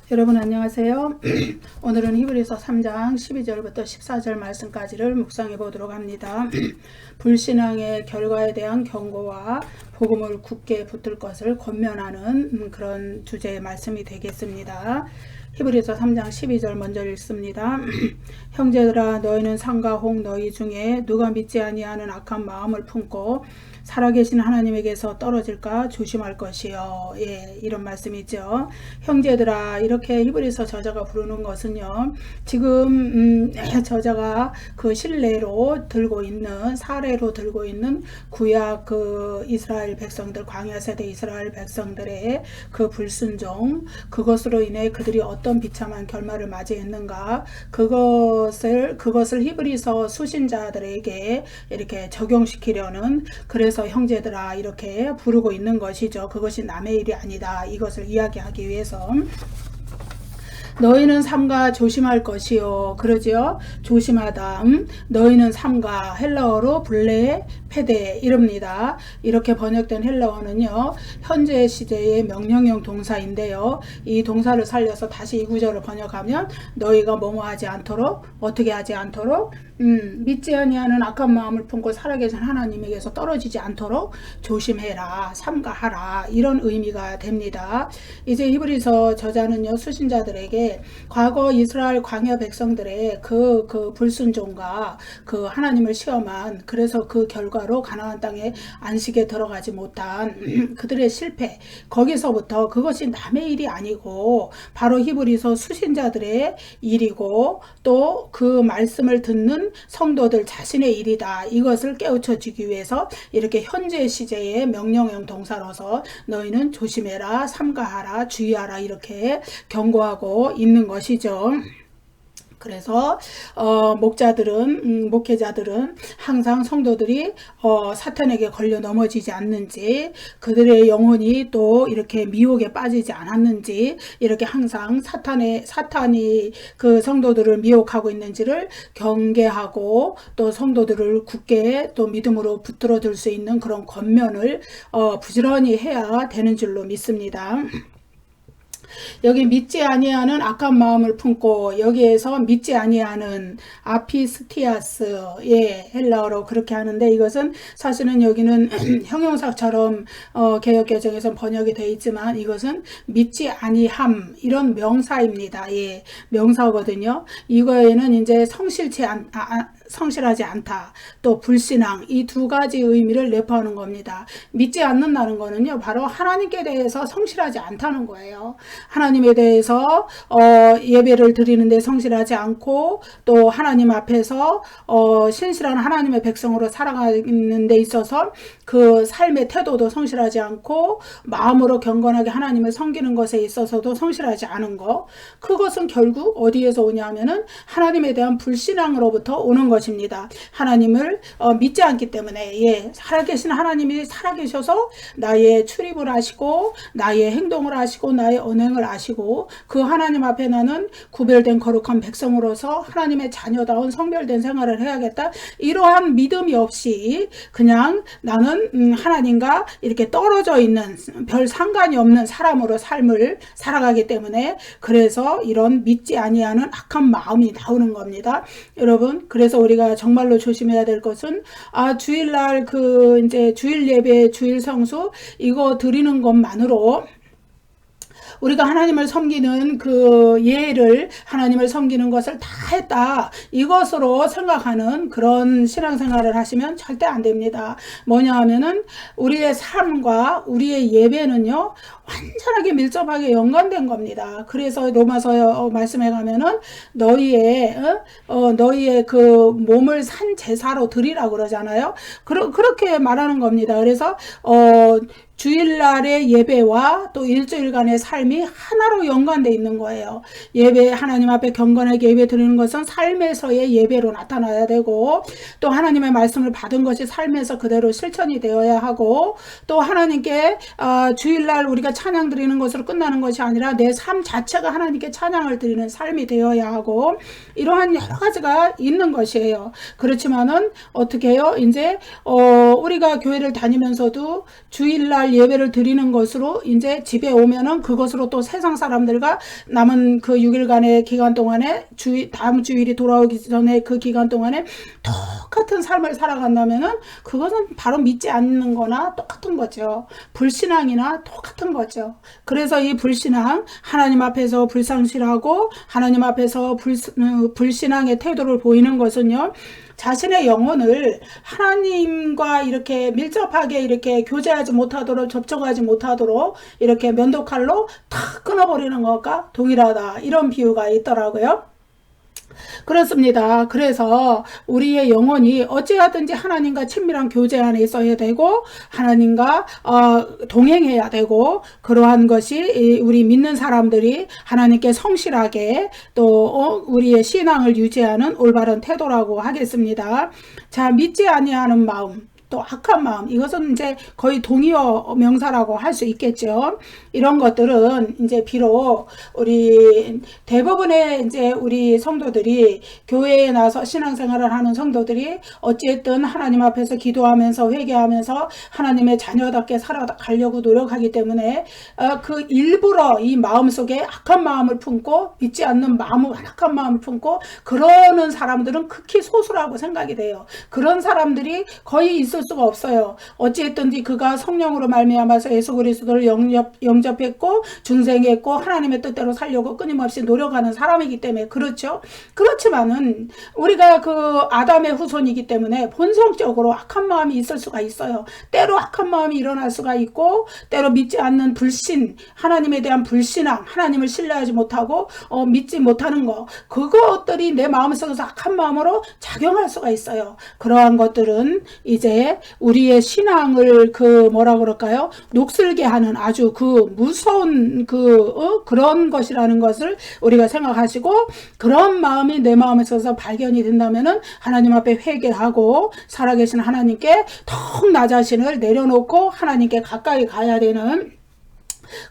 여러분 안녕하세요. 오늘은 히브리서 3장 12절부터 14절 말씀까지를 묵상해 보도록 합니다. 불신앙의 결과에 대한 경고와 복음을 굳게 붙들 것을 권면하는 그런 주제의 말씀이 되겠습니다. 히브리서 3장 12절 먼저 읽습니다. 형제들아, 너희는 상과 홍 너희 중에 누가 믿지 아니하는 악한 마음을 품고 살아계신 하나님에게서 떨어질까 조심할 것이요. 예, 이런 말씀이죠. 형제들아, 이렇게 히브리서 저자가 부르는 것은요, 지금 저자가 그 신뢰로 들고 있는, 사례로 들고 있는 구약 그 이스라엘 백성들, 광야 세대 이스라엘 백성들의 그 불순종, 그것으로 인해 그들이 어떤 비참한 결말을 맞이했는가, 그것을 히브리서 수신자들에게 이렇게 적용시키려는, 그래서 형제들아 이렇게 부르고 있는 것이죠. 그것이 남의 일이 아니다, 이것을 이야기하기 위해서. 너희는 삼가 조심할 것이요. 그러죠. 조심하다. 너희는 삼가, 헬라어로 블레 페데 이럽니다. 이렇게 번역된 헬라어는요, 현재 시제의 명령형 동사인데요, 이 동사를 살려서 다시 이 구절을 번역하면 너희가 뭐뭐 하지 않도록, 어떻게 하지 않도록, 믿지 아니하는 악한 마음을 품고 살아계신 하나님에게서 떨어지지 않도록 조심해라, 삼가하라, 이런 의미가 됩니다. 이제 히브리서 저자는요, 수신자들에게 과거 이스라엘 광야 백성들의 그 불순종과 그 하나님을 시험한, 그래서 그 결과로 가나안 땅에 안식에 들어가지 못한 그들의 실패, 거기서부터 그것이 남의 일이 아니고 바로 히브리서 수신자들의 일이고, 또 그 말씀을 듣는 성도들 자신의 일이다, 이것을 깨우쳐 주기 위해서 이렇게 현재 시제의 명령형 동사로서 너희는 조심해라, 삼가하라, 주의하라, 이렇게 경고하고 있는 것이죠. 그래서 목회자들은 항상 성도들이 사탄에게 걸려 넘어지지 않는지, 그들의 영혼이 또 이렇게 미혹에 빠지지 않았는지, 이렇게 항상 사탄이 그 성도들을 미혹하고 있는지를 경계하고, 또 성도들을 굳게 또 믿음으로 붙들어 줄 수 있는 그런 권면을 부지런히 해야 되는 줄로 믿습니다. 여기 믿지 아니하는 악한 마음을 품고, 여기에서 믿지 아니하는 아피스티아스, 예, 헬라어로 그렇게 하는데, 이것은 사실은 여기는 형용사처럼 개역개정에서 번역이 되어 있지만, 이것은 믿지 아니함, 이런 명사입니다. 예, 명사거든요. 이거에는 이제 성실하지 않다, 또 불신앙, 이 두 가지 의미를 내포하는 겁니다. 믿지 않는다는 거는요, 바로 하나님께 대해서 성실하지 않다는 거예요. 하나님에 대해서 예배를 드리는데 성실하지 않고, 또 하나님 앞에서 신실한 하나님의 백성으로 살아가는 데 있어서 그 삶의 태도도 성실하지 않고, 마음으로 경건하게 하나님을 섬기는 것에 있어서도 성실하지 않은 거, 그것은 결국 어디에서 오냐면은 하나님에 대한 불신앙으로부터 오는 것입니다. 하나님을 믿지 않기 때문에, 예, 살아계신 하나님이 살아계셔서 나의 출입을 아시고, 나의 행동을 아시고, 나의 언행을 아시고, 그 하나님 앞에 나는 구별된 거룩한 백성으로서 하나님의 자녀다운 성별된 생활을 해야겠다, 이러한 믿음이 없이 그냥 나는 하나님과 이렇게 떨어져 있는, 별 상관이 없는 사람으로 삶을 살아가기 때문에, 그래서 이런 믿지 아니하는 악한 마음이 나오는 겁니다. 여러분, 그래서 우리가 정말로 조심해야 될 것은, 주일날 이제 주일 예배, 주일 성수 이거 드리는 것만으로 우리가 하나님을 섬기는 그 예를, 하나님을 섬기는 것을 다 했다, 이것으로 생각하는 그런 신앙생활을 하시면 절대 안 됩니다. 뭐냐 하면은 우리의 삶과 우리의 예배는요, 완전하게 밀접하게 연관된 겁니다. 그래서 로마서 말씀에 가면은 너희의 그 몸을 산 제사로 드리라고 그러잖아요. 그렇게 말하는 겁니다. 그래서 주일날의 예배와 또 일주일간의 삶이 하나로 연관되어 있는 거예요. 예배, 하나님 앞에 경건하게 예배 드리는 것은 삶에서의 예배로 나타나야 되고, 또 하나님의 말씀을 받은 것이 삶에서 그대로 실천이 되어야 하고, 또 하나님께 주일날 우리가 찬양 드리는 것으로 끝나는 것이 아니라 내 삶 자체가 하나님께 찬양을 드리는 삶이 되어야 하고, 이러한 여러 가지가 있는 것이에요. 그렇지만은 어떻게 해요? 이제 우리가 교회를 다니면서도 주일날 예배를 드리는 것으로 이제 집에 오면은 그것으로 또 세상 사람들과 남은 그 6일간의 기간 동안에 다음 주일이 돌아오기 전에 그 기간 동안에 똑같은 삶을 살아간다면은 그것은 바로 믿지 않는 거나 똑같은 거죠. 불신앙이나 똑같은 거죠. 그래서 이 불신앙, 하나님 앞에서 불상실하고 하나님 앞에서 불신앙의 태도를 보이는 것은요, 자신의 영혼을 하나님과 이렇게 밀접하게 이렇게 교제하지 못하도록, 접촉하지 못하도록 이렇게 면도칼로 탁 끊어버리는 것과 동일하다, 이런 비유가 있더라고요. 그렇습니다. 그래서 우리의 영혼이 어찌하든지 하나님과 친밀한 교제 안에 있어야 되고, 하나님과 동행해야 되고, 그러한 것이 우리 믿는 사람들이 하나님께 성실하게 또 우리의 신앙을 유지하는 올바른 태도라고 하겠습니다. 자, 믿지 아니하는 마음, 또 악한 마음, 이것은 이제 거의 동의어 명사라고 할 수 있겠죠. 이런 것들은 이제 비록 우리 대부분의 이제 우리 성도들이 교회에 나서 신앙생활을 하는 성도들이 어쨌든 하나님 앞에서 기도하면서 회개하면서 하나님의 자녀답게 살아가려고 노력하기 때문에 그 일부러 이 마음속에 악한 마음을 품고 믿지 않는 마음을, 악한 마음을 품고 그러는 사람들은 극히 소수라고 생각이 돼요. 그런 사람들이 거의 있을 수가 없어요. 어찌했든지 그가 성령으로 말미암아서 예수 그리스도를 영접했고 중생했고 하나님의 뜻대로 살려고 끊임없이 노력하는 사람이기 때문에 그렇죠. 그렇지만은 우리가 그 아담의 후손이기 때문에 본성적으로 악한 마음이 있을 수가 있어요. 때로 악한 마음이 일어날 수가 있고, 때로 믿지 않는 불신, 하나님에 대한 불신앙, 하나님을 신뢰하지 못하고 믿지 못하는 거, 그것들이 내 마음속에서 악한 마음으로 작용할 수가 있어요. 그러한 것들은 이제 우리의 신앙을 뭐라 그럴까요? 녹슬게 하는 아주 그 무서운 그런 것이라는 것을 우리가 생각하시고, 그런 마음이 내 마음에 있어서 발견이 된다면은 하나님 앞에 회개하고 살아계신 하나님께 더 나 자신을 내려놓고 하나님께 가까이 가야 되는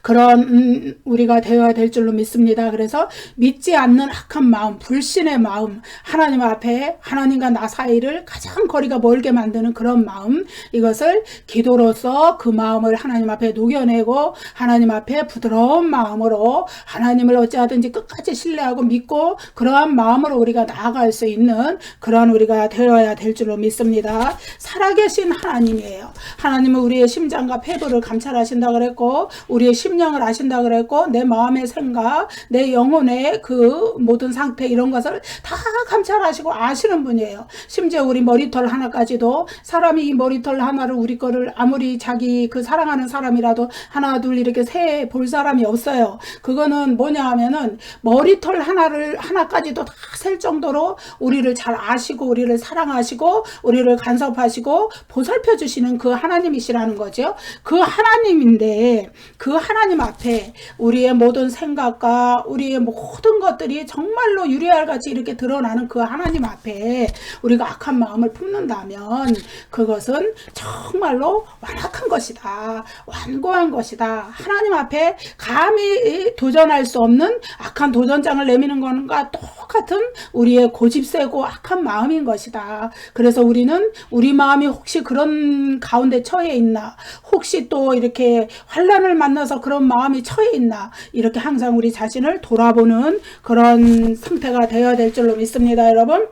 그런 우리가 되어야 될 줄로 믿습니다. 그래서 믿지 않는 악한 마음, 불신의 마음, 하나님 앞에 하나님과 나 사이를 가장 거리가 멀게 만드는 그런 마음, 이것을 기도로서 그 마음을 하나님 앞에 녹여내고 하나님 앞에 부드러운 마음으로 하나님을 어찌하든지 끝까지 신뢰하고 믿고 그러한 마음으로 우리가 나아갈 수 있는 그런 우리가 되어야 될 줄로 믿습니다. 살아계신 하나님이에요. 하나님은 우리의 심장과 폐부를 감찰하신다 그랬고, 우리의 심령을 아신다 그랬고, 내 마음의 생각, 내 영혼의 그 모든 상태, 이런 것을 다 감찰하시고 아시는 분이에요. 심지어 우리 머리털 하나까지도, 사람이 이 머리털 하나를, 우리 거를 아무리 자기 그 사랑하는 사람이라도 하나 둘 이렇게 세 볼 사람이 없어요. 그거는 뭐냐 하면은 머리털 하나까지도 다 셀 정도로 우리를 잘 아시고 우리를 사랑하시고 우리를 간섭하시고 보살펴 주시는 그 하나님이시라는 거죠. 그 하나님인데, 그 하나님 앞에 우리의 모든 생각과 우리의 모든 것들이 정말로 유리알같이 이렇게 드러나는 그 하나님 앞에 우리가 악한 마음을 품는다면 그것은 정말로 완악한 것이다, 완고한 것이다. 하나님 앞에 감히 도전할 수 없는 악한 도전장을 내미는 것과 똑같은 우리의 고집세고 악한 마음인 것이다. 그래서 우리는 우리 마음이 혹시 그런 가운데 처해 있나, 혹시 또 이렇게 환난을 만나서 그런 마음이 처해 있나, 이렇게 항상 우리 자신을 돌아보는 그런 상태가 되어야 될 줄로 믿습니다. 여러분,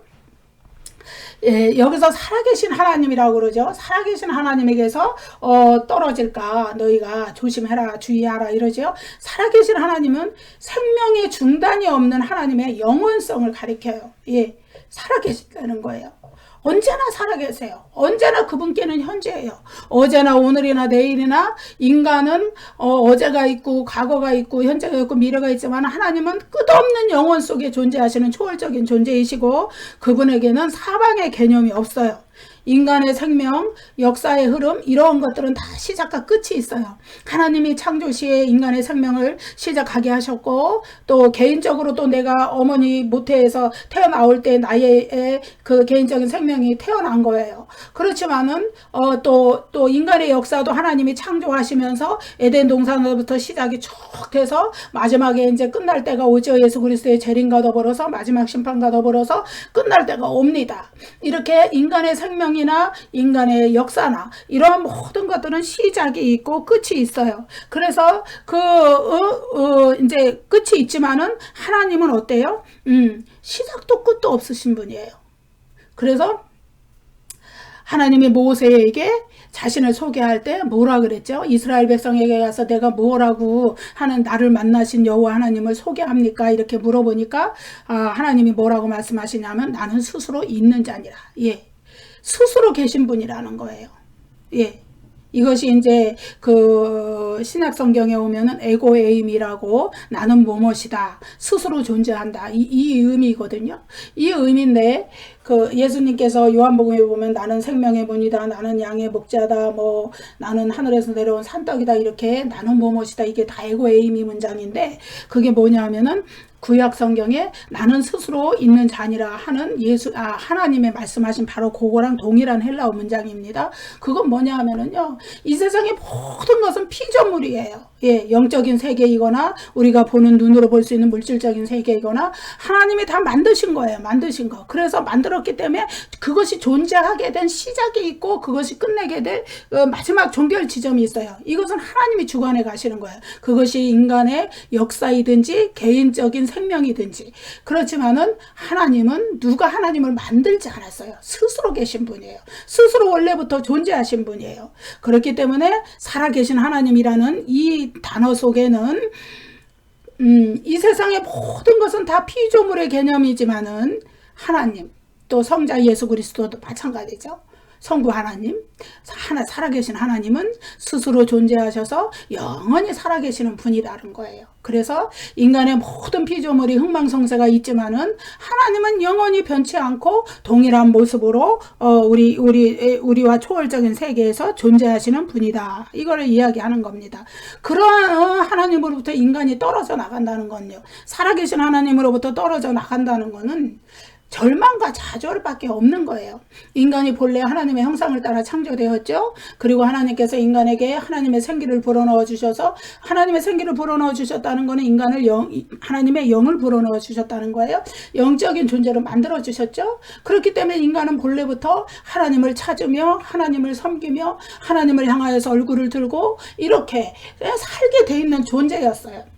예, 여기서 살아계신 하나님이라고 그러죠. 살아계신 하나님에게서 떨어질까 너희가 조심해라, 주의하라 이러죠. 살아계신 하나님은 생명의 중단이 없는 하나님의 영원성을 가리켜요. 예, 살아계시다는 거예요. 언제나 살아계세요. 언제나 그분께는 현재예요. 어제나 오늘이나 내일이나 인간은 어제가 있고 과거가 있고 현재가 있고 미래가 있지만, 하나님은 끝없는 영혼 속에 존재하시는 초월적인 존재이시고 그분에게는 사방의 개념이 없어요. 인간의 생명, 역사의 흐름 이런 것들은 다 시작과 끝이 있어요. 하나님이 창조 시에 인간의 생명을 시작하게 하셨고 또 개인적으로 또 내가 어머니 모태에서 태어나올 때 나의 그 개인적인 생명이 태어난 거예요. 그렇지만은 또 인간의 역사도 하나님이 창조하시면서 에덴 동산으로부터 시작이 쭉 돼서 마지막에 이제 끝날 때가 오죠. 예수 그리스도의 재림과 더불어서 마지막 심판과 더불어서 끝날 때가 옵니다. 이렇게 인간의 생명이나 인간의 역사나 이러한 모든 것들은 시작이 있고 끝이 있어요. 그래서 이제 끝이 있지만은 하나님은 어때요? 시작도 끝도 없으신 분이에요. 그래서 하나님이 모세에게 자신을 소개할 때 뭐라 그랬죠? 이스라엘 백성에게 가서 내가 뭐라고 하는 나를 만나신 여호와 하나님을 소개합니까? 이렇게 물어보니까 하나님이 뭐라고 말씀하시냐면 나는 스스로 있는 자니라. 예, 스스로 계신 분이라는 거예요. 예. 이것이 이제 그 신약 성경에 오면은 에고에임이라고 나는 뭐뭇이다 스스로 존재한다 이 의미거든요. 이 의미인데 그 예수님께서 요한복음에 보면 나는 생명의 문이다, 나는 양의 목자다, 뭐 나는 하늘에서 내려온 산떡이다 이렇게 나는 뭐뭇이다 이게 다 에고에임이 문장인데 그게 뭐냐면은 구약 성경에 나는 스스로 있는 자니라 하는 하나님의 말씀하신 바로 그거랑 동일한 헬라어 문장입니다. 그건 뭐냐 하면은요, 이 세상의 모든 것은 피조물이에요. 예, 영적인 세계이거나 우리가 보는 눈으로 볼 수 있는 물질적인 세계이거나 하나님이 다 만드신 거예요. 만드신 거. 그래서 만들었기 때문에 그것이 존재하게 된 시작이 있고 그것이 끝내게 될 마지막 종결 지점이 있어요. 이것은 하나님이 주관해 가시는 거예요. 그것이 인간의 역사이든지 개인적인 생명이든지. 그렇지만은 하나님은 누가 하나님을 만들지 않았어요. 스스로 계신 분이에요. 스스로 원래부터 존재하신 분이에요. 그렇기 때문에 살아계신 하나님이라는 이 단어 속에는 이 세상의 모든 것은 다 피조물의 개념이지만은 하나님 또 성자 예수 그리스도도 마찬가지죠. 성부 하나님, 살아계신 하나님은 스스로 존재하셔서 영원히 살아계시는 분이라는 거예요. 그래서 인간의 모든 피조물이 흥망성쇠가 있지만은 하나님은 영원히 변치 않고 동일한 모습으로 우리와 초월적인 세계에서 존재하시는 분이다. 이거를 이야기하는 겁니다. 그런 하나님으로부터 인간이 떨어져 나간다는 건요. 살아계신 하나님으로부터 떨어져 나간다는 거는 절망과 좌절밖에 없는 거예요. 인간이 본래 하나님의 형상을 따라 창조되었죠. 그리고 하나님께서 인간에게 하나님의 생기를 불어넣어 주셔서 하나님의 생기를 불어넣어 주셨다는 것은 인간을 하나님의 영을 불어넣어 주셨다는 거예요. 영적인 존재로 만들어 주셨죠. 그렇기 때문에 인간은 본래부터 하나님을 찾으며 하나님을 섬기며 하나님을 향하여서 얼굴을 들고 이렇게 살게 돼 있는 존재였어요.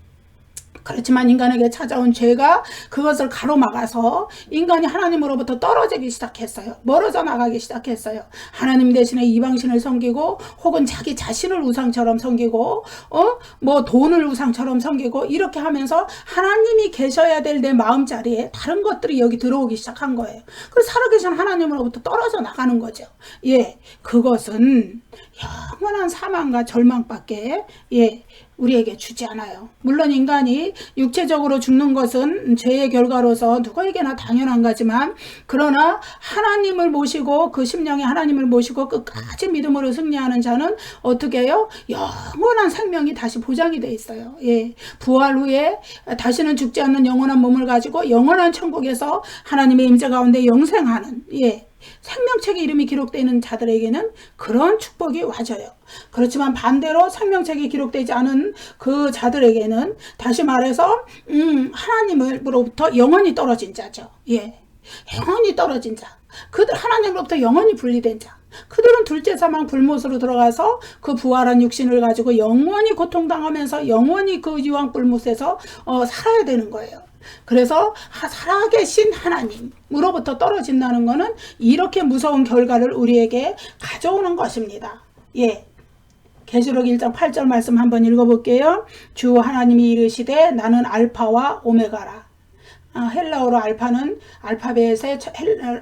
그렇지만 인간에게 찾아온 죄가 그것을 가로막아서 인간이 하나님으로부터 떨어지기 시작했어요. 멀어져 나가기 시작했어요. 하나님 대신에 이방신을 섬기고 혹은 자기 자신을 우상처럼 섬기고 뭐 돈을 우상처럼 섬기고 이렇게 하면서 하나님이 계셔야 될 내 마음자리에 다른 것들이 여기 들어오기 시작한 거예요. 그래서 살아계신 하나님으로부터 떨어져 나가는 거죠. 예, 그것은 영원한 사망과 절망밖에 우리에게 주지 않아요. 물론 인간이 육체적으로 죽는 것은 죄의 결과로서 누구에게나 당연한 거지만 그러나 하나님을 모시고 그 심령에 하나님을 모시고 끝까지 믿음으로 승리하는 자는 어떻게 해요? 영원한 생명이 다시 보장이 돼 있어요. 예, 부활 후에 다시는 죽지 않는 영원한 몸을 가지고 영원한 천국에서 하나님의 임재 가운데 영생하는 생명책에 이름이 기록되는 자들에게는 그런 축복이 와져요. 그렇지만 반대로 생명책에 기록되지 않은 그 자들에게는 다시 말해서 하나님으로부터 영원히 떨어진 자죠. 예, 영원히 떨어진 자. 그들 하나님으로부터 영원히 분리된 자. 그들은 둘째 사망 불못으로 들어가서 그 부활한 육신을 가지고 영원히 고통당하면서 영원히 그 유황 불못에서 살아야 되는 거예요. 그래서 살아계신 하나님으로부터 떨어진다는 것은 이렇게 무서운 결과를 우리에게 가져오는 것입니다. 예. 계시록 1장 8절 말씀 한번 읽어볼게요. 주 하나님이 이르시되 나는 알파와 오메가라. 헬라어로 알파는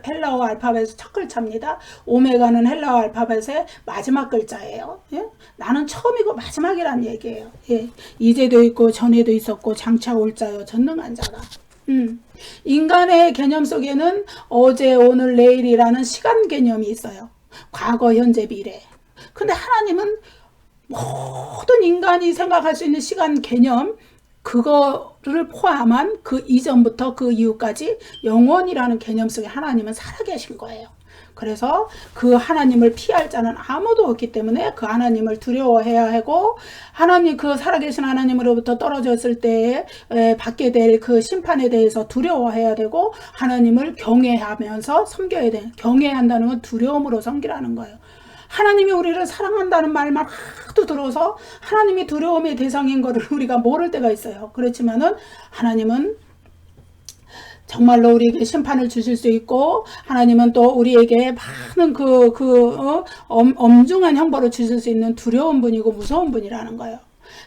헬라어 알파벳의 첫 글자입니다. 오메가는 헬라어 알파벳의 마지막 글자예요. 예? 나는 처음이고 마지막이란 얘기예요. 예. 이제도 있고 전에도 있었고 장차 올 자요 전능한 자가. 인간의 개념 속에는 어제, 오늘, 내일이라는 시간 개념이 있어요. 과거, 현재, 미래. 근데 하나님은 모든 인간이 생각할 수 있는 시간 개념, 그거를 포함한 그 이전부터 그 이후까지 영원이라는 개념 속에 하나님은 살아계신 거예요. 그래서 그 하나님을 피할 자는 아무도 없기 때문에 그 하나님을 두려워해야 하고, 하나님, 그 살아계신 하나님으로부터 떨어졌을 때에 받게 될 그 심판에 대해서 두려워해야 되고, 하나님을 경외하면서 섬겨야 돼. 경외한다는 건 두려움으로 섬기라는 거예요. 하나님이 우리를 사랑한다는 말만 하도 들어서 하나님이 두려움의 대상인 것을 우리가 모를 때가 있어요. 그렇지만은 하나님은 정말로 우리에게 심판을 주실 수 있고, 하나님은 또 우리에게 많은 엄중한 형벌을 주실 수 있는 두려운 분이고 무서운 분이라는 거예요.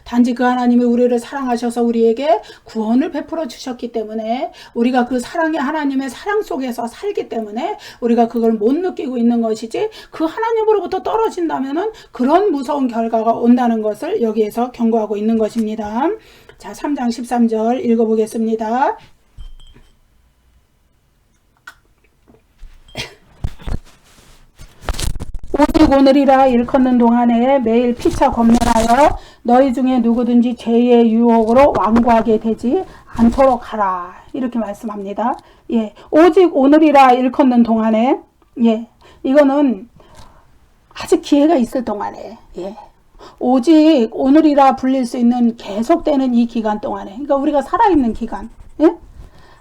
단지 그 하나님이 우리를 사랑하셔서 우리에게 구원을 베풀어 주셨기 때문에, 우리가 그 사랑의 하나님의 사랑 속에서 살기 때문에 우리가 그걸 못 느끼고 있는 것이지, 그 하나님으로부터 떨어진다면은 그런 무서운 결과가 온다는 것을 여기에서 경고하고 있는 것입니다. 자, 3장 13절 읽어보겠습니다. 오직 오늘이라 일컫는 동안에 매일 피차 권면하여 너희 중에 누구든지 죄의 유혹으로 완고하게 되지 않도록 하라. 이렇게 말씀합니다. 예, 오직 오늘이라 일컫는 동안에, 예, 이거는 아직 기회가 있을 동안에, 예, 오직 오늘이라 불릴 수 있는 계속되는 이 기간 동안에, 그러니까 우리가 살아있는 기간, 예?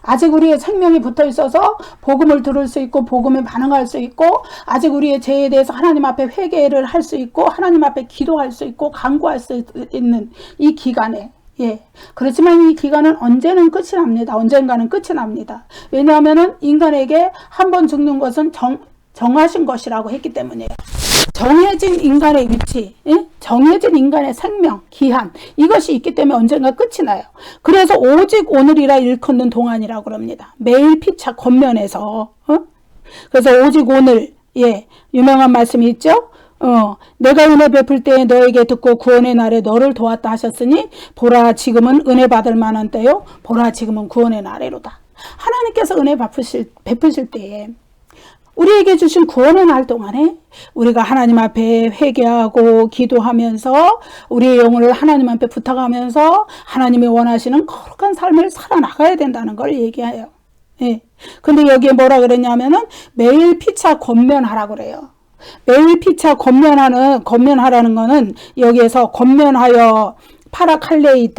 아직 우리의 생명이 붙어 있어서 복음을 들을 수 있고 복음에 반응할 수 있고, 아직 우리의 죄에 대해서 하나님 앞에 회개를 할 수 있고 하나님 앞에 기도할 수 있고 간구할 수 있는 이 기간에, 예, 그렇지만 이 기간은 언제는 끝이 납니다. 언젠가는 끝이 납니다. 왜냐하면은 인간에게 한 번 죽는 것은 정하신 것이라고 했기 때문이에요. 정해진 인간의 위치, 예? 정해진 인간의 생명, 기한, 이것이 있기 때문에 언젠가 끝이 나요. 그래서 오직 오늘이라 일컫는 동안이라고 그럽니다. 매일 피차 권면해서, 그래서 오직 오늘, 예, 유명한 말씀이 있죠. 내가 은혜 베풀 때에 너에게 듣고 구원의 날에 너를 도왔다 하셨으니 보라 지금은 은혜 받을 만한 때요, 보라 지금은 구원의 날에로다. 하나님께서 은혜 베푸실 때에 우리에게 주신 구원의 날 동안에 우리가 하나님 앞에 회개하고 기도하면서 우리의 영혼을 하나님 앞에 부탁하면서 하나님이 원하시는 거룩한 삶을 살아나가야 된다는 걸 얘기해요. 예. 근데 여기에 뭐라 그랬냐면은 매일 피차 권면하라고 그래요. 매일 피차 권면하라는 거는 여기에서 권면하여 파라칼레이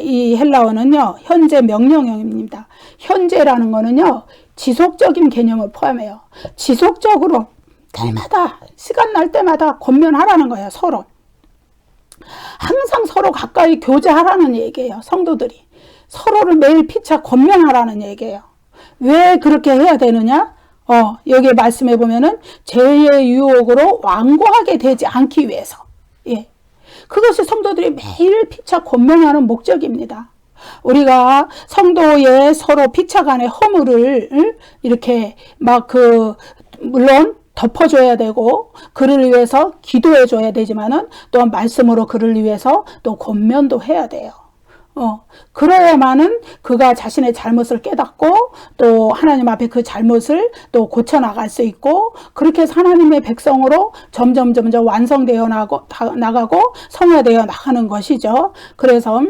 이 헬라어는요, 현재 명령형입니다. 현재라는 거는요, 지속적인 개념을 포함해요. 지속적으로 때마다, 시간 날 때마다 권면하라는 거예요. 서로. 항상 서로 가까이 교제하라는 얘기예요. 성도들이. 서로를 매일 피차 권면하라는 얘기예요. 왜 그렇게 해야 되느냐? 여기 말씀해 보면은 죄의 유혹으로 완고하게 되지 않기 위해서. 예. 그것이 성도들이 매일 피차 권면하는 목적입니다. 우리가 성도의 서로 피차 간의 허물을 이렇게 물론 덮어줘야 되고 그를 위해서 기도해 줘야 되지만은 또한 말씀으로 그를 위해서 또 권면도 해야 돼요. 그래야만은 그가 자신의 잘못을 깨닫고 또 하나님 앞에 그 잘못을 또 고쳐나갈 수 있고, 그렇게 해서 하나님의 백성으로 점점 완성되어 나가고 성화되어 나가는 것이죠. 그래서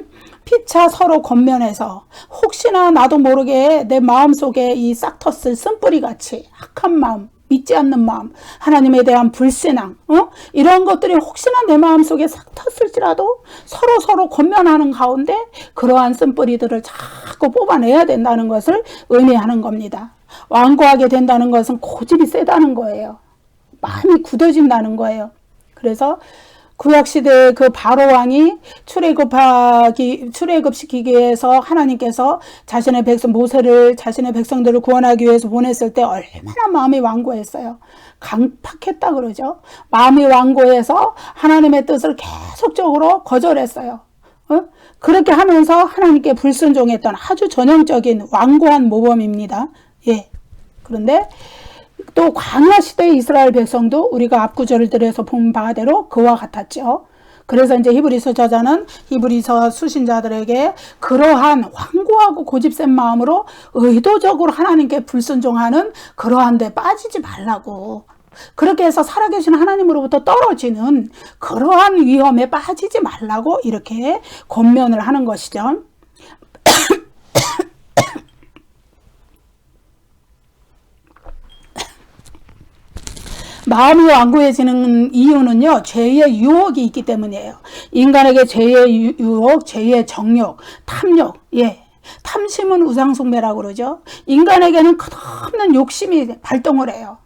피차 서로 권면해서 혹시나 나도 모르게 내 마음속에 이 싹텄을 쓴뿌리같이 악한 마음, 믿지 않는 마음, 하나님에 대한 불신앙, 이런 것들이 혹시나 내 마음속에 싹텄을지라도 서로 권면하는 가운데 그러한 쓴뿌리들을 자꾸 뽑아내야 된다는 것을 의미하는 겁니다. 완고하게 된다는 것은 고집이 세다는 거예요. 마음이 굳어진다는 거예요. 그래서 구약시대의 그 바로왕이 출애굽시키기 위해서 하나님께서 자신의 자신의 백성들을 구원하기 위해서 보냈을 때 얼마나 마음이 완고했어요. 강팍했다 그러죠. 마음이 완고해서 하나님의 뜻을 계속적으로 거절했어요. 그렇게 하면서 하나님께 불순종했던 아주 전형적인 완고한 모범입니다. 예. 그런데 또 광야 시대의 이스라엘 백성도 우리가 앞구절들에서 본 바대로 그와 같았죠. 그래서 이제 히브리서 저자는 히브리서 수신자들에게 그러한 완고하고 고집센 마음으로 의도적으로 하나님께 불순종하는 그러한 데 빠지지 말라고. 그렇게 해서 살아계신 하나님으로부터 떨어지는 그러한 위험에 빠지지 말라고 이렇게 권면을 하는 것이죠. 마음이 완고해지는 이유는요, 죄의 유혹이 있기 때문이에요. 인간에게 죄의 유혹, 죄의 정욕, 탐욕, 탐심은 우상숭배라고 그러죠. 인간에게는 끝없는 욕심이 발동을 해요.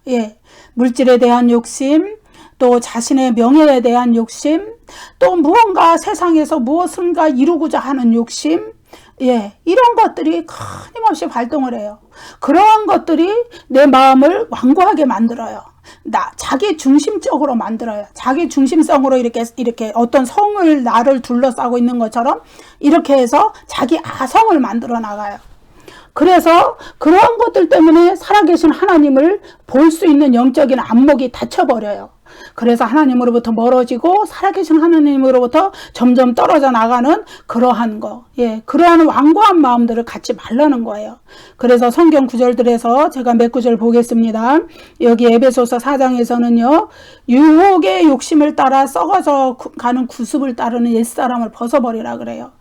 물질에 대한 욕심, 또 자신의 명예에 대한 욕심, 또 무언가 세상에서 무엇인가 이루고자 하는 욕심, 이런 것들이 끊임없이 발동을 해요. 그러한 것들이 내 마음을 완고하게 만들어요. 자기 중심적으로 만들어요. 자기 중심성으로 이렇게 어떤 성을 나를 둘러싸고 있는 것처럼 이렇게 해서 자기 아성을 만들어 나가요. 그래서 그러한 것들 때문에 살아계신 하나님을 볼 수 있는 영적인 안목이 닫혀버려요. 그래서 하나님으로부터 멀어지고 살아계신 하나님으로부터 점점 떨어져 나가는 그러한 거, 그러한 완고한 마음들을 갖지 말라는 거예요. 그래서 성경 구절들에서 제가 몇 구절 보겠습니다. 여기 에베소서 4장에서는요, 유혹의 욕심을 따라 썩어져 가는 구습을 따르는 옛사람을 벗어버리라 그래요.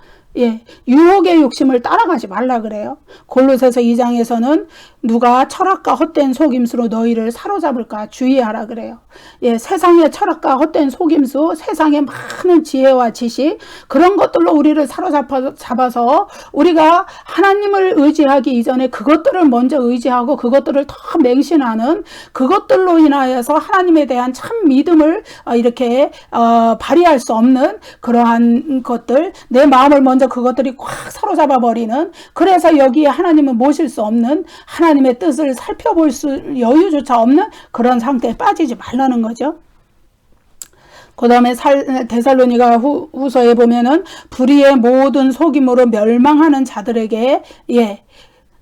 유혹의 욕심을 따라가지 말라 그래요. 골로새서 2장에서는 누가 철학과 헛된 속임수로 너희를 사로잡을까 주의하라 그래요. 세상의 철학과 헛된 속임수, 세상의 많은 지혜와 지식, 그런 것들로 우리를 사로잡아서 우리가 하나님을 의지하기 이전에 그것들을 먼저 의지하고 그것들을 더 맹신하는 그것들로 인하여서 하나님에 대한 참 믿음을 이렇게 발휘할 수 없는 그러한 것들, 내 마음을 먼저 그것들이 꽉 사로잡아 버리는, 그래서 여기에 하나님을 모실 수 없는, 하나님의 뜻을 살펴볼 수 여유조차 없는 그런 상태에 빠지지 말라는 거죠. 그 다음에 데살로니가 후서에 보면은 불의의 모든 속임으로 멸망하는 자들에게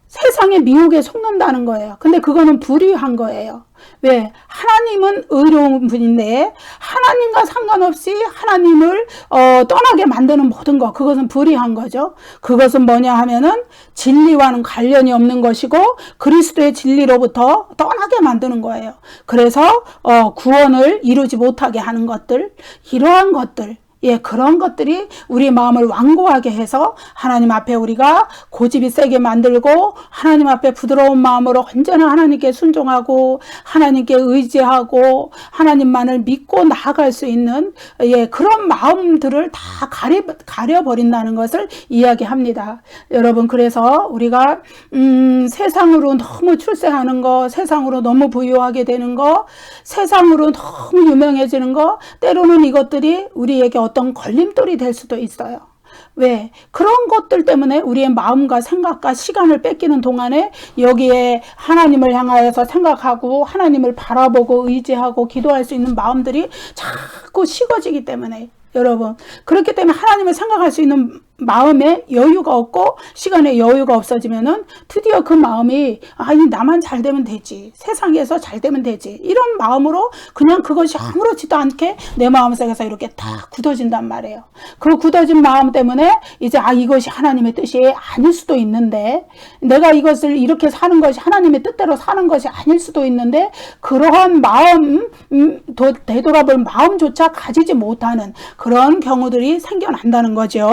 세상의 미혹에 속는다는 거예요. 근데 그거는 불의한 거예요. 왜? 하나님은 의로운 분인데 하나님과 상관없이 하나님을 떠나게 만드는 모든 것, 그것은 불의한 거죠. 그것은 뭐냐 하면은 진리와는 관련이 없는 것이고 그리스도의 진리로부터 떠나게 만드는 거예요. 그래서 구원을 이루지 못하게 하는 것들, 이러한 것들, 그런 것들이 우리 마음을 완고하게 해서 하나님 앞에 우리가 고집이 세게 만들고 하나님 앞에 부드러운 마음으로 언제나 하나님께 순종하고 하나님께 의지하고 하나님만을 믿고 나아갈 수 있는 그런 마음들을 다 가려버린다는 것을 이야기합니다. 여러분, 그래서 우리가 세상으로 너무 출세하는 거, 세상으로 너무 부유하게 되는 거, 세상으로 너무 유명해지는 거, 때로는 이것들이 우리에게 어떤 걸림돌이 될 수도 있어요. 왜? 그런 것들 때문에 우리의 마음과 생각과 시간을 뺏기는 동안에 여기에 하나님을 향하여서 생각하고 하나님을 바라보고 의지하고 기도할 수 있는 마음들이 자꾸 식어지기 때문에, 여러분, 그렇기 때문에 하나님을 생각할 수 있는 마음에 여유가 없고 시간에 여유가 없어지면은 드디어 그 마음이 나만 잘 되면 되지, 세상에서 잘 되면 되지, 이런 마음으로 그냥 그것이 아무렇지도 않게 내 마음속에서 이렇게 다 굳어진단 말이에요. 그 굳어진 마음 때문에 이제 이것이 하나님의 뜻이 아닐 수도 있는데, 내가 이것을 이렇게 사는 것이 하나님의 뜻대로 사는 것이 아닐 수도 있는데, 그러한 마음, 되돌아볼 마음조차 가지지 못하는 그런 경우들이 생겨난다는 거죠.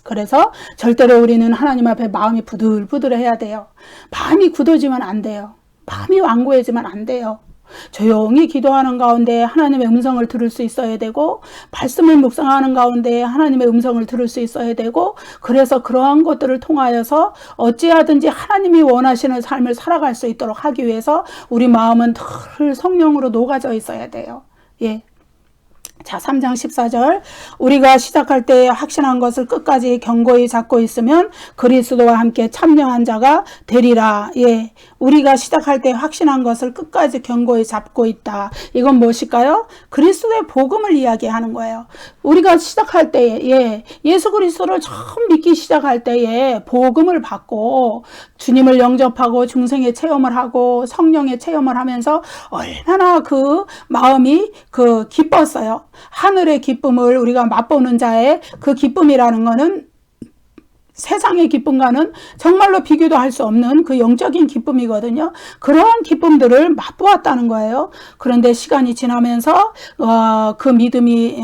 그래서 절대로 우리는 하나님 앞에 마음이 부들부들해야 돼요. 마음이 굳어지면 안 돼요. 마음이 완고해지면 안 돼요. 조용히 기도하는 가운데 하나님의 음성을 들을 수 있어야 되고, 말씀을 묵상하는 가운데 하나님의 음성을 들을 수 있어야 되고, 그래서 그러한 것들을 통하여서 어찌하든지 하나님이 원하시는 삶을 살아갈 수 있도록 하기 위해서 우리 마음은 늘 성령으로 녹아져 있어야 돼요. 자, 3장 14절, 우리가 시작할 때 확신한 것을 끝까지 견고히 잡고 있으면 그리스도와 함께 참여한 자가 되리라. 우리가 시작할 때 확신한 것을 끝까지 견고히 잡고 있다. 이건 무엇일까요? 그리스도의 복음을 이야기하는 거예요. 우리가 시작할 때에 예수 그리스도를 처음 믿기 시작할 때에 복음을 받고 주님을 영접하고 중생의 체험을 하고 성령의 체험을 하면서 얼마나 그 마음이 기뻤어요. 하늘의 기쁨을 우리가 맛보는 자의 그 기쁨이라는 거는 세상의 기쁨과는 정말로 비교도 할 수 없는 그 영적인 기쁨이거든요. 그러한 기쁨들을 맛보았다는 거예요. 그런데 시간이 지나면서 그 믿음이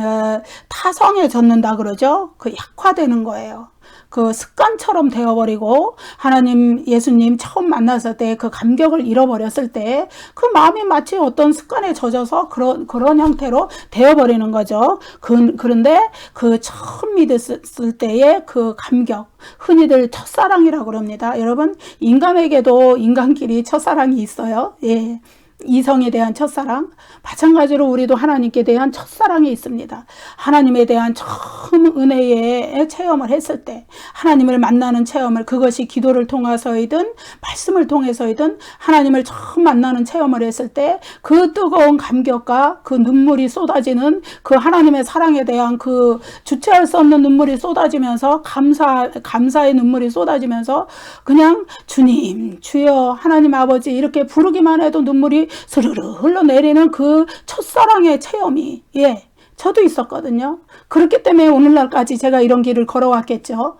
타성해졌는다 그러죠. 그 약화되는 거예요. 그 습관처럼 되어버리고 하나님 예수님 처음 만났을 때 그 감격을 잃어버렸을 때 그 마음이 마치 어떤 습관에 젖어서 그런 형태로 되어버리는 거죠. 그런데 그 처음 믿었을 때의 그 감격, 흔히들 첫사랑이라고 그럽니다. 여러분, 인간에게도 인간끼리 첫사랑이 있어요. 예. 이성에 대한 첫사랑, 마찬가지로 우리도 하나님께 대한 첫사랑이 있습니다. 하나님에 대한 처음 은혜의 체험을 했을 때, 하나님을 만나는 체험을, 그것이 기도를 통해서이든 말씀을 통해서이든 하나님을 처음 만나는 체험을 했을 때 그 뜨거운 감격과 그 눈물이 쏟아지는 그 하나님의 사랑에 대한 그 주체할 수 없는 눈물이 쏟아지면서 감사의 눈물이 쏟아지면서 그냥 주님, 주여, 하나님 아버지 이렇게 부르기만 해도 눈물이 스르르 흘러내리는 그 첫사랑의 체험이, 예, 저도 있었거든요. 그렇기 때문에 오늘날까지 제가 이런 길을 걸어왔겠죠.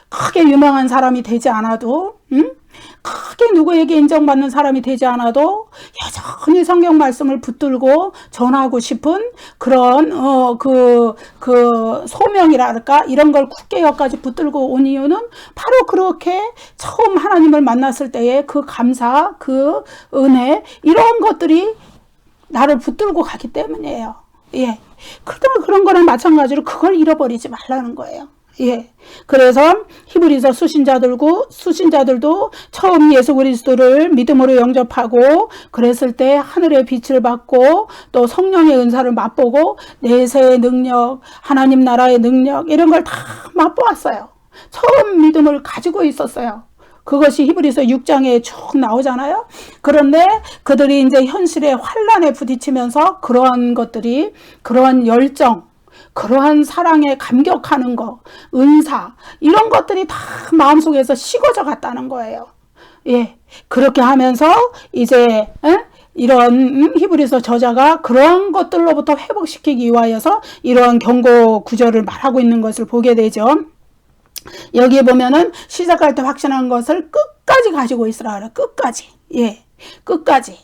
크게 유명한 사람이 되지 않아도, 크게 누구에게 인정받는 사람이 되지 않아도 여전히 성경 말씀을 붙들고 전하고 싶은 그런 그 소명이랄까 이런 걸 굳게 여기까지 붙들고 온 이유는 바로 그렇게 처음 하나님을 만났을 때의 그 감사, 그 은혜 이런 것들이 나를 붙들고 가기 때문이에요. 예, 그런 거랑 마찬가지로 그걸 잃어버리지 말라는 거예요. 예. 그래서 히브리서 수신자들도 처음 예수 그리스도를 믿음으로 영접하고 그랬을 때 하늘의 빛을 받고 또 성령의 은사를 맛보고 내세의 능력, 하나님 나라의 능력 이런 걸 다 맛보았어요. 처음 믿음을 가지고 있었어요. 그것이 히브리서 6장에 쭉 나오잖아요. 그런데 그들이 이제 현실의 환란에 부딪히면서 그러한 것들이, 그러한 열정, 그러한 사랑에 감격하는 거, 은사 이런 것들이 다 마음속에서 식어져 갔다는 거예요. 예, 그렇게 하면서 이제 이런 히브리서 저자가 그런 것들로부터 회복시키기 위하여서 이러한 경고 구절을 말하고 있는 것을 보게 되죠. 여기에 보면은 시작할 때 확신한 것을 끝까지 가지고 있으라 그래요. 끝까지. 예, 끝까지.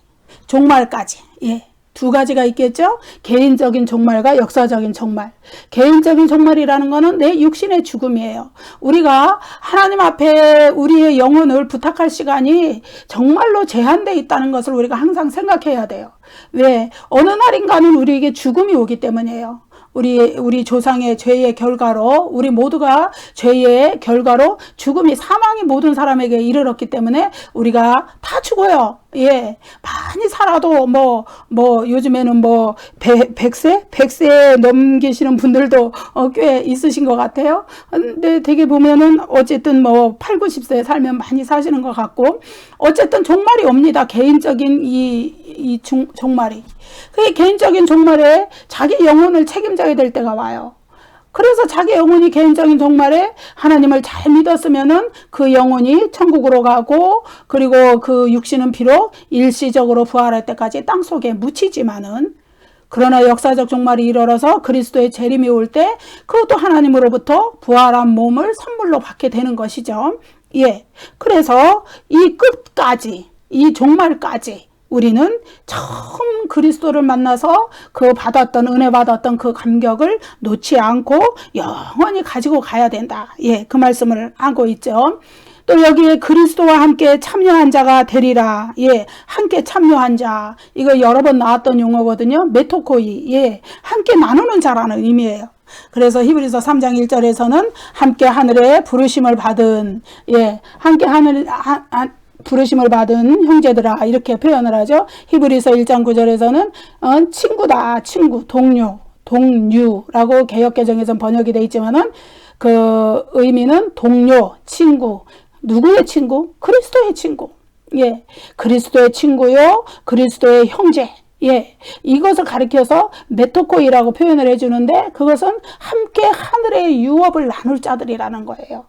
종말까지. 예. 두 가지가 있겠죠. 개인적인 종말과 역사적인 종말. 개인적인 종말이라는 것은 내 육신의 죽음이에요. 우리가 하나님 앞에 우리의 영혼을 부탁할 시간이 정말로 제한되어 있다는 것을 우리가 항상 생각해야 돼요. 왜? 어느 날인가는 우리에게 죽음이 오기 때문이에요. 우리 조상의 죄의 결과로, 우리 모두가 죄의 결과로 죽음이, 사망이 모든 사람에게 이르렀기 때문에 우리가 다 죽어요. 예. 많이 살아도 요즘에는 100세 넘기시는 분들도 꽤 있으신 것 같아요. 근데 되게 보면은 어쨌든 8, 90세 살면 많이 사시는 것 같고, 어쨌든 종말이 옵니다. 개인적인 종말이. 그 개인적인 종말에 자기 영혼을 책임져야 될 때가 와요. 그래서 자기 영혼이 개인적인 종말에 하나님을 잘 믿었으면은 그 영혼이 천국으로 가고, 그리고 그 육신은 비록 일시적으로 부활할 때까지 땅속에 묻히지만은, 그러나 역사적 종말이 이르러서 그리스도의 재림이 올 때 그것도 하나님으로부터 부활한 몸을 선물로 받게 되는 것이죠. 예. 그래서 이 끝까지, 이 종말까지 우리는 처음 그리스도를 만나서 그 은혜 받았던 그 감격을 놓지 않고 영원히 가지고 가야 된다. 예, 그 말씀을 하고 있죠. 또 여기에 그리스도와 함께 참여한 자가 되리라. 예, 함께 참여한 자. 이거 여러 번 나왔던 용어거든요. 메토코이. 예, 함께 나누는 자라는 의미예요. 그래서 히브리서 3장 1절에서는 함께 하늘에 부르심을 받은, 예, 함께 부르심을 받은 형제들아 이렇게 표현을 하죠. 히브리서 1장 9절에서는 친구다, 친구, 동료라고 개역개정에서는 번역이 되어 있지만은 그 의미는 동료, 친구. 누구의 친구? 그리스도의 친구. 예, 그리스도의 친구요, 그리스도의 형제. 예, 이것을 가리켜서 메토코이라고 표현을 해주는데, 그것은 함께 하늘의 유업을 나눌 자들이라는 거예요.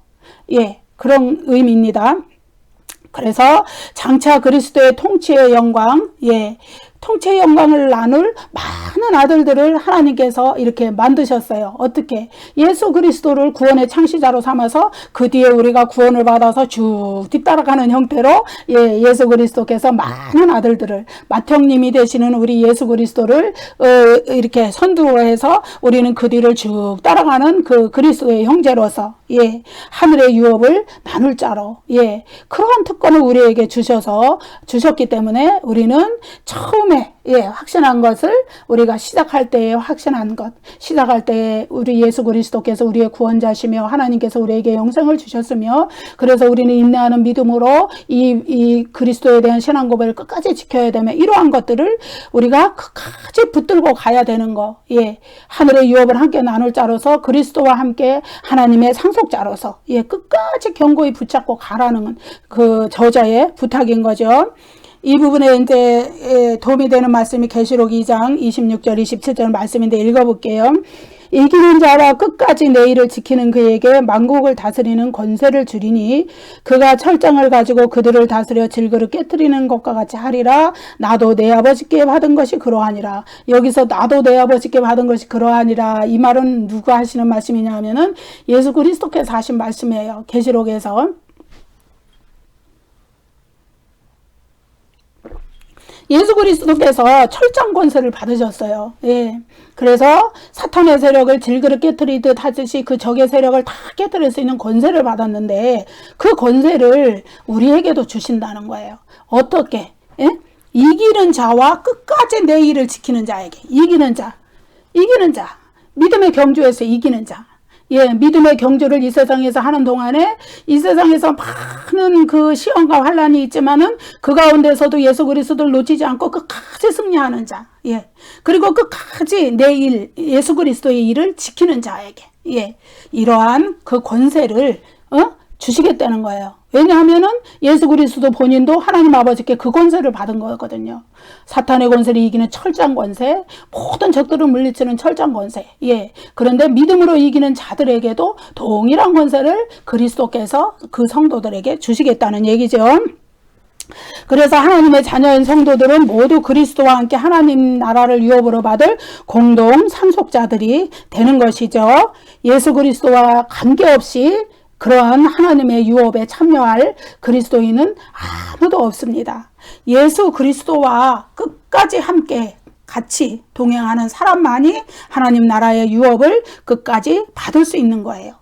예, 그런 의미입니다. 그래서 장차 그리스도의 통치의 영광, 예, 통치 영광을 나눌 많은 아들들을 하나님께서 이렇게 만드셨어요. 어떻게? 예수 그리스도를 구원의 창시자로 삼아서 그 뒤에 우리가 구원을 받아서 쭉 뒤따라가는 형태로 예수 그리스도께서 많은 아들들을 맏형님이 되시는 우리 예수 그리스도를 이렇게 선두로 해서 우리는 그 뒤를 쭉 따라가는 그 그리스도의 형제로서 하늘의 유업을 나눌 자로 그러한 특권을 우리에게 주셨기 때문에 우리는 처음에 확신한 것을 우리가 시작할 때에 확신한 것, 시작할 때에 우리 예수 그리스도께서 우리의 구원자시며 하나님께서 우리에게 영생을 주셨으며 그래서 우리는 인내하는 믿음으로 이 그리스도에 대한 신앙 고백을 끝까지 지켜야 되며 이러한 것들을 우리가 끝까지 붙들고 가야 되는 거. 하늘의 유업을 함께 나눌 자로서 그리스도와 함께 하나님의 상속자로서 끝까지 견고히 붙잡고 가라는 그 저자의 부탁인 거죠. 이 부분에 이제 도움이 되는 말씀이 계시록 2장 26절 27절 말씀인데 읽어볼게요. 이기는 자와 끝까지 내 일을 지키는 그에게 만국을 다스리는 권세를 주리니 그가 철장을 가지고 그들을 다스려 질그릇 깨뜨리는 것과 같이 하리라. 나도 내 아버지께 받은 것이 그러하니라. 여기서 나도 내 아버지께 받은 것이 그러하니라. 이 말은 누가 하시는 말씀이냐 하면은 예수 그리스도께서 하신 말씀이에요. 계시록에서. 예수 그리스도께서 철장 권세를 받으셨어요. 그래서 사탄의 세력을 질그릇 깨뜨리듯 하듯이 그 적의 세력을 다 깨뜨릴 수 있는 권세를 받았는데 그 권세를 우리에게도 주신다는 거예요. 어떻게? 이기는 자와 끝까지 내 일을 지키는 자에게. 이기는 자. 믿음의 경주에서 이기는 자. 믿음의 경주를 이 세상에서 하는 동안에 이 세상에서 많은 그 시험과 환란이 있지만은 그 가운데서도 예수 그리스도를 놓치지 않고 끝까지 승리하는 자. 그리고 끝까지 내 일, 예수 그리스도의 일을 지키는 자에게. 이러한 그 권세를 주시겠다는 거예요. 왜냐하면은 예수 그리스도 본인도 하나님 아버지께 그 권세를 받은 거거든요. 사탄의 권세를 이기는 철장 권세, 모든 적들을 물리치는 철장 권세. 그런데 믿음으로 이기는 자들에게도 동일한 권세를 그리스도께서 그 성도들에게 주시겠다는 얘기죠. 그래서 하나님의 자녀인 성도들은 모두 그리스도와 함께 하나님 나라를 유업으로 받을 공동 상속자들이 되는 것이죠. 예수 그리스도와 관계없이 그러한 하나님의 유업에 참여할 그리스도인은 아무도 없습니다. 예수 그리스도와 끝까지 함께 같이 동행하는 사람만이 하나님 나라의 유업을 끝까지 받을 수 있는 거예요.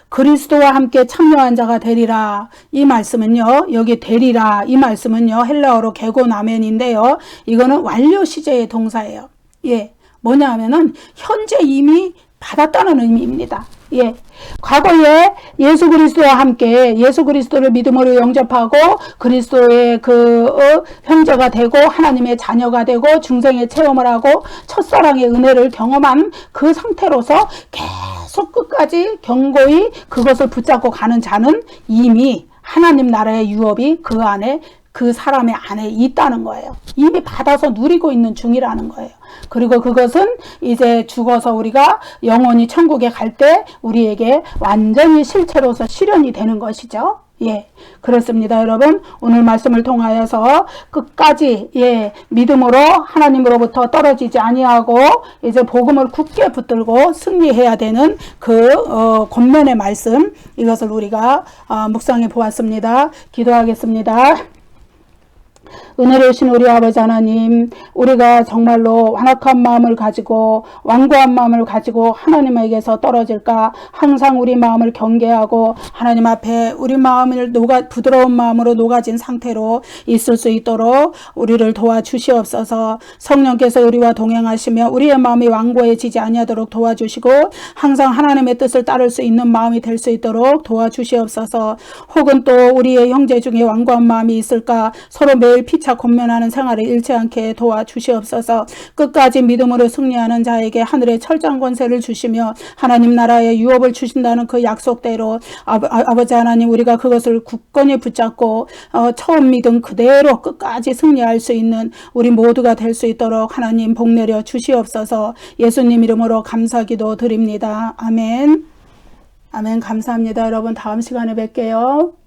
그리스도와 함께 참여한 자가 되리라. 이 말씀은요, 여기 되리라. 이 말씀은요, 헬라어로 게고나멘인데요. 이거는 완료 시제의 동사예요. 뭐냐 하면은 현재 이미 받았다는 의미입니다. 과거에 예수 그리스도와 함께 예수 그리스도를 믿음으로 영접하고 그리스도의 형제가 되고 하나님의 자녀가 되고 중생의 체험을 하고 첫사랑의 은혜를 경험한 그 상태로서 계속 끝까지 견고히 그것을 붙잡고 가는 자는 이미 하나님 나라의 유업이 그 안에 그 사람의 안에 있다는 거예요. 이미 받아서 누리고 있는 중이라는 거예요. 그리고 그것은 이제 죽어서 우리가 영원히 천국에 갈 때 우리에게 완전히 실체로서 실현이 되는 것이죠. 그렇습니다. 여러분, 오늘 말씀을 통하여서 끝까지 믿음으로 하나님으로부터 떨어지지 아니하고 이제 복음을 굳게 붙들고 승리해야 되는 그 권면의 말씀, 이것을 우리가 묵상해 보았습니다. 기도하겠습니다. 은혜로우신 우리 아버지 하나님, 우리가 정말로 완악한 마음을 가지고 완고한 마음을 가지고 하나님에게서 떨어질까 항상 우리 마음을 경계하고 하나님 앞에 우리 마음을 부드러운 마음으로 녹아진 상태로 있을 수 있도록 우리를 도와주시옵소서. 성령께서 우리와 동행하시며 우리의 마음이 완고해지지 아니하도록 도와주시고 항상 하나님의 뜻을 따를 수 있는 마음이 될 수 있도록 도와주시옵소서. 혹은 또 우리의 형제 중에 완고한 마음이 있을까 서로 매일 피차 권면하는 생활을 잃지 않게 도와주시옵소서. 끝까지 믿음으로 승리하는 자에게 하늘의 철장 권세를 주시며 하나님 나라의 유업을 주신다는 그 약속대로 아버지 하나님, 우리가 그것을 굳건히 붙잡고 처음 믿음 그대로 끝까지 승리할 수 있는 우리 모두가 될 수 있도록 하나님 복내려 주시옵소서. 예수님 이름으로 감사기도 드립니다. 아멘. 아멘. 감사합니다. 여러분, 다음 시간에 뵐게요.